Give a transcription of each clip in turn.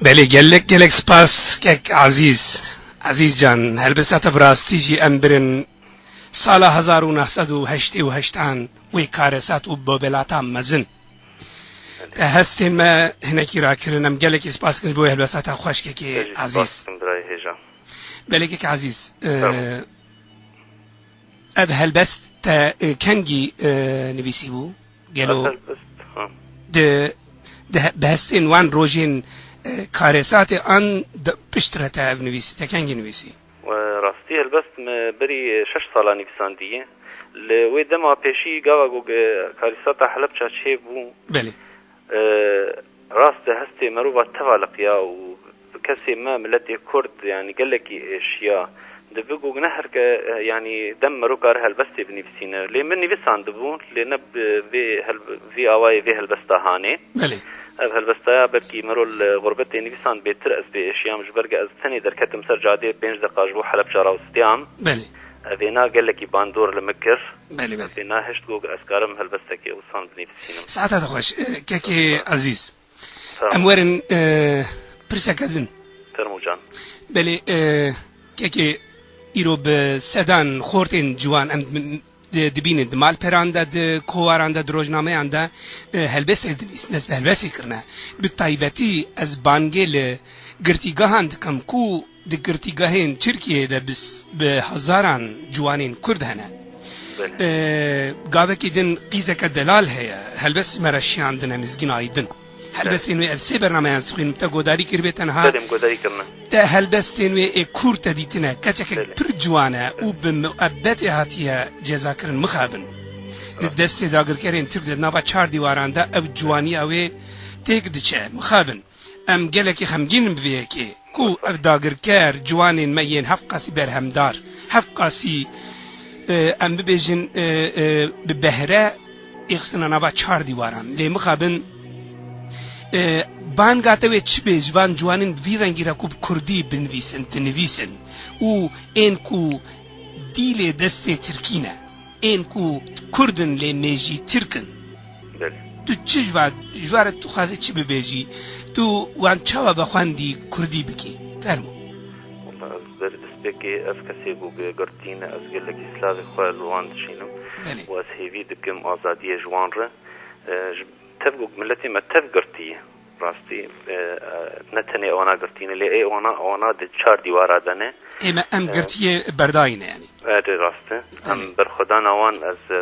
بله گلک سپاس که عزیز جان هلبسات براستی جی امبرن سال 1988 وی کارسات و بابلاتا مزن هستین ما هنکی را کرنم گلک سپاس کنج بوی هلبسات خوش که عزیز بله که عزیز اب هلبست تا کنگی نویسی بو گلو ده هستین وان روژین کارسات آن پشتره تا نویسی تا کنگی نویسی راستی هلبست بری 6 ساله نویساندیه لوی دما پیشی گاوا گو کارسات حلب چاچه بو بله راست هستی مروبا توالقيا و كسي ما ملتي كرد يعني قال لك اشياء دبقوا نهر يعني دم روكار هالبستي بنفسينا لي مني بس عندبون لنب في اواي في هالبستا هاني بله هالبستا بركي مرو الغربتي نفسان بيترأس باشياء مش برقى از ثاني دركت مسرجع دي بينج دقاج بو حلب شارع وستيام بله ذينا قال لك باندور لمكر بله ذينا هشت جوج اسكارم هالبستك وصان بنفسينا ساعتها خوش كي عزيز امورن پرسکدن ترموجان بله که ایرو به سدان خورتین جوان ام دبین دمال پرانده د کوارانده دروجنامه انده هلبسته دنیس نسبه هلبسته کرنه بالطایبتی از بانگل گرتیگاهند کم کو د گرتیگاهین ترکیه ده بس به هزاران جوانین کرد هنه گاوه که دن قیزه که دلال هیا هلبست مرشیان دنه مزگین آیدن هلبستین و افسه برنامه انستخین تا گوداری کربه تنها گوداری کرنه تا هلبستین و کورت دیتنه کچک پر جوانه او به مؤبت هاتیه جزا کرن مخابن دست داگر کرن تر د نوا 4 دیوارانده او جوانی اوه تیک دچه مخابن ام گلکی خمگین بویه که کو اف داگر کر جوانین مین حفقاسی برهمدار حفقاسی ام ببیجن ببهره اخسنا نوا 4 دیواران لی مخابن بان گاتوی چی بیجوان جوانین وی رنگی را کوب کردی بنویسن تنویسن او این کو دیل دست ترکینه این کو کردن لی میجی ترکن تو چی جوارت تو خوازه چی ببیجی تو وان چاوا بخواندی کردی بکی فرمو والله از دستبکی از کسی گو گرتینه از گلکی سلاوی خواه لوان دشینم و از هیوی دکم آزادی جوان را تبقى ملتي ما تفقرتي راستي نتني وانا قرتيني لي اي وانا د 4 دیوار دنه اما ام قرتيه برداينه يعني ادي راسته ام برخدان وان از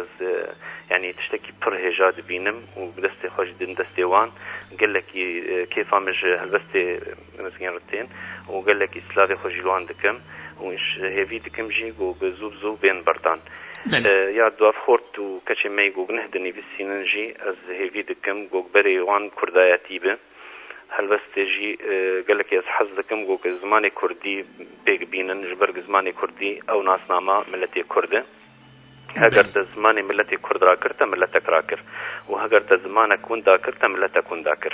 يعني تشتكي برهجاد بينم وبدستي خوش دين دستي وان قال لك كيف مش هلبستي مسكينتين وقال لك اسلافي خوش لوان دكم وش هيفي دكم جي جو زوب بين بردان یا دواف خورت و کچه می گوگ نهدنی بسیننجی از هیوی دکم گوگ بری وان کردایتی به هلبسته جی گلک از حز دکم گوگ زمان کردی بیگ بینن جبرگ زمان کردی او ناسنامه ملتی کرده هگر تا زمان ملتی کرد را کرتا ملتک را کر و هگر تا زمان کندا کرتا ملتک کندا کر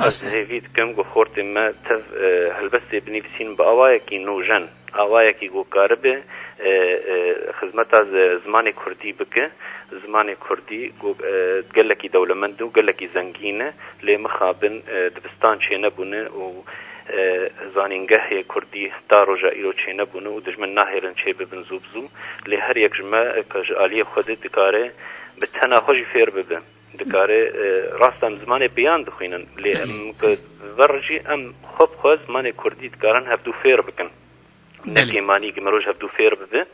از هیوی دکم گوگ خورت ما تف هلبسته بنی بسین با آوایکی نوجن آوایکی گوگ کاربه خدمت از زمان کردی بکه زمان کردی قال لك دولمند و قال لك زنگینه لی مخابن دبستان چه نبونه و زانینگه کردی تا رجا ایرو چه نبونه و دجمن ناهرن چه ببن زوبزو لی هر یک جمعه کجالی خود دکاره به تنها خوشی فیر ببن دکاره راستم زمان بیان دخوینن لی ام ورجی ام خوب زمان کردی دکارن هفدو فیر بکن نكي ماني كمروج هبدو فير بده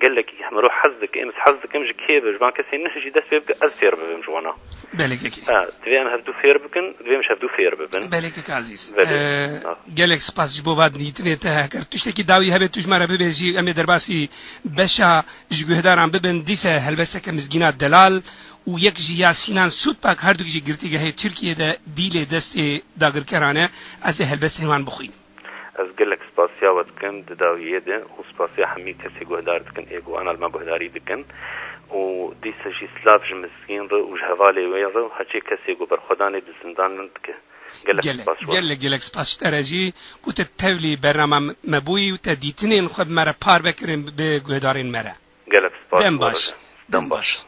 قال لك يحمروا حظك امس حظك امش كيف جماعه كسي نهجي داس بيبقى الفير بمجوانا بالك تبي انا هبدو فير بكن تبي مش هبدو فير ببن بالك عزيز قال لك سباس جبو بعد نيتنيته كرتشتكي داوي هبتوش مره ببيجي ام درباسي بشا جهدار عم ببن ديسه هلبسك مسكينات دلال و یک جیا سینان سود پاک هر دو جی گرتیگه ترکیه ده دیل دست داگر کرانه از هلبست همان بخوین از گلک سپاسیا ودکن داویه ده و سپاسیا همی کسی گهدار دکن ایگو انا الما گهداری دکن و دیسه جی سلاف جمسکین رو و جهوالی وی رو هچی کسی گو برخودانی بزندان نندکه گلک سپاس ترجی کوت تولي برنامه مبوی و تدیتنین خود مرا پار بکرین به گهدارین مرا گلک سپاس دم باش